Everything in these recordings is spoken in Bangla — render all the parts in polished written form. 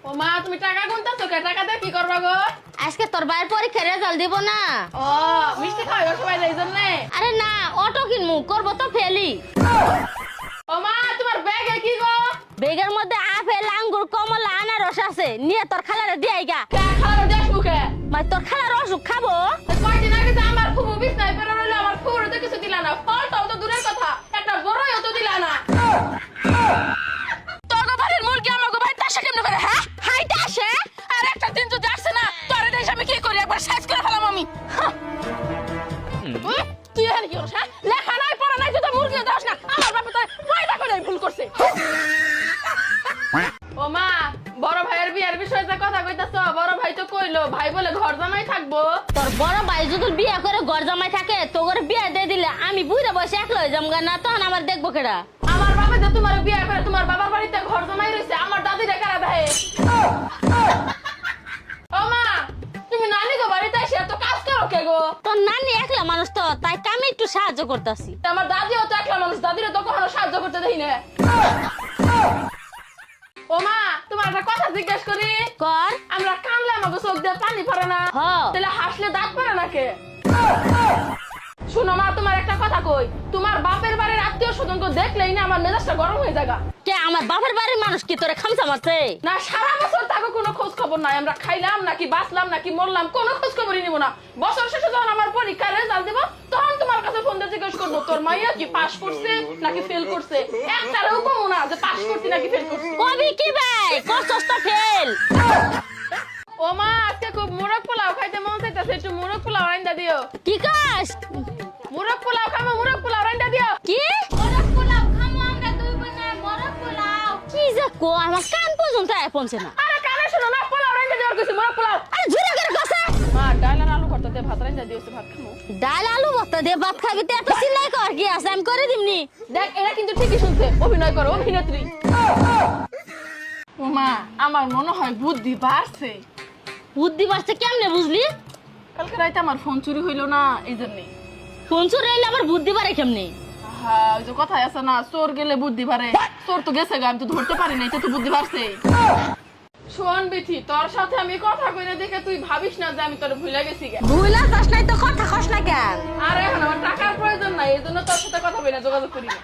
ও মা তুমি টাকা গুনতাছো কে? টাকা দিয়ে কি করবা গো? আজকে তোর ভাইয়ের পরীক্ষার রেজাল্ট দিব না। ও মিষ্টি খাওয়াইবা সবাই এই জন্য? আরে না, অটো কিনমু, করবো তো ফেলি। ও মা তোমার ব্যাগে কি গো? বেগের মধ্যে আপেল, আঙ্গুর, কমলা, আনারস আছে, নিয়ে তোর খালারে দিয়ে আইগা। কে খাওয়ার দেশ মুখে? মাই তোর খালার অসুখ খাবো। কয়দিন আগে যে আমার ফুফু বিছনায় পড়ে রইলো, আমার ফুফুরে তো কিছু দিলা না। ফলটাও তো দূরের কথা, একটা বড়ইও তো দিলা না। তোর বাড়ির মুরগি আমাকে ভাই তাসা কেমনে করে? হ্যাঁ হাইটা আসে। আর একটা দিন যদি আসছে না, তোর দেশ আমি কি করি? একবার সাইজ করে ফেলাম আমি। তুই আর কি করছ? হ্যাঁ লেখা নাই পড়া নাই, তুই তো মুরগিও দাস না। আমার বাবা তো পয়দা করে ভুল করছে। ও মা বড় ভাইয়ের বিয়ের বিষয়ে যে কথা কইতাছো, বড় ভাই তো কইলো ভাই বলে ঘর জামাই থাকবো। তোর বড় ভাই যদি বিয়ে করে ঘর জামাই থাকে, তোর বিয়ে দিয়ে দিলে আমি বুড়া বয়সে একলা হয়ে যাবো না, তখন আমার দেখবো কেডা? আমার বাবা যে তোমার বিয়ে করে তোমার বাবার বাড়িতে ঘর জামাই রইছে, আমার দাদিরে কারা দেয়? ও মা তুমি নানি গো বাড়িতে এসে এত কাজ করো কে গো? তোর নানি একলা মানুষ তো, তাই আমি একটু সাহায্য করতেছি। আমার দাদিও তো একলা মানুষ, দাদিরে তো কখনো সাহায্য করতে দেই না। ও মা তোমার একটা কথা জিজ্ঞেস করি। কর। আমরা কানলে আমাকে চোখ দিয়ে পানি পড়ে না, হ্যাঁ। তাহলে হাসলে দাঁত পড়ে না কে? শুনো মা তোমার একটা কথা কই, তোমার বাপের বাড়ির আত্মীয় স্বজনকে দেখলেই না আমার মেজাজটা গরম হয়ে যায়। কে আমার বাপের বাড়ির মানুষ কি তোরে খামসা মারছে? না সারা বছর তাকে কোনো খোঁজ খবর নাই, আমরা খাইলাম নাকি বাঁচলাম নাকি মরলাম কোনো খোঁজ খবরই নিব না। বছর শেষে যখন আমার পরীক্ষার রেজাল্ট দিব, তখন তোমার কাছে ফোন দিয়ে জিজ্ঞেস করবো তোর মাইয়া কি পাস করছে নাকি ফেল করছে। একটারও কমো না যে পাস করছি নাকি ফেল করছি। কবি কি ভাই করছস তো ফেল। ও মা আজকে খুব মোরগ পোলাও খাইতে মন চাইতেছে, একটু মোরগ পোলাও রান্না দিও। কি কাজ? মোরগ পোলাও খাবো, মোরগ পোলাও রান্না দিও। কি মোরগ পোলাও খামু আমরা দুই বোনে? মোরগ পোলাও কি যে কো, আমার কান পর্যন্ত পৌঁছে না। আরে কানে শোনো না, পোলাও রান্না দিও কইছি, মোরগ পোলাও। আরে জোরে করে কসা। মা ডাল আর আলু ভর্তা দিয়ে ভাত রান্না দিও, ভাত খামু। ডাল আলু ভর্তা দিয়ে ভাত খাবি তো এত চিল্লাই কর কি আছে? আমি করে দিমনি। দেখ এরা কিন্তু ঠিকই শুনছে, অভিনয় করো অভিনেত্রী। ও মা আমার মনে হয় বুদ্ধি বাড়ছে। বুদ্ধি বাড়ছে কেমনে বুঝলি? কালকে রাইতে আমার ফোন চুরি হইলো না, এই জন্যই। ফোন চুরি হইলে আবার বুদ্ধি বাড়ে কেমনে? হ্যাঁ ওই যে কথাই আছে না, চোর গেলে বুদ্ধি বাড়ে। চোর তো গেছে গা, আমি তো ধরতে পারি না, এটা তো বুদ্ধি বাড়ছে। শোন বিথি, তোর সাথে আমি কথা কইলে দেখে তুই ভাবিস না যে আমি তোর ভুলে গেছি গে। ভুলা যাস নাই তো কথা কস না কেন? আর এখন আমার টাকার প্রয়োজন নাই, এই জন্য তোর সাথে কথা বলি না, যোগাযোগ করি না।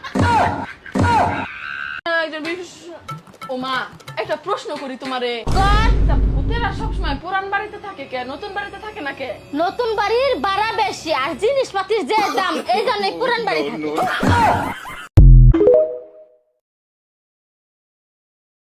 ও মা একটা প্রশ্ন করি তোমারে। কর। ভূতেরা সবসময় পুরান বাড়িতে থাকে কে, নতুন বাড়িতে থাকে না কে? নতুন বাড়ির ভাড়া বেশি আর জিনিসপাতির যে দাম, এই জন্য পুরান বাড়ি থাকে।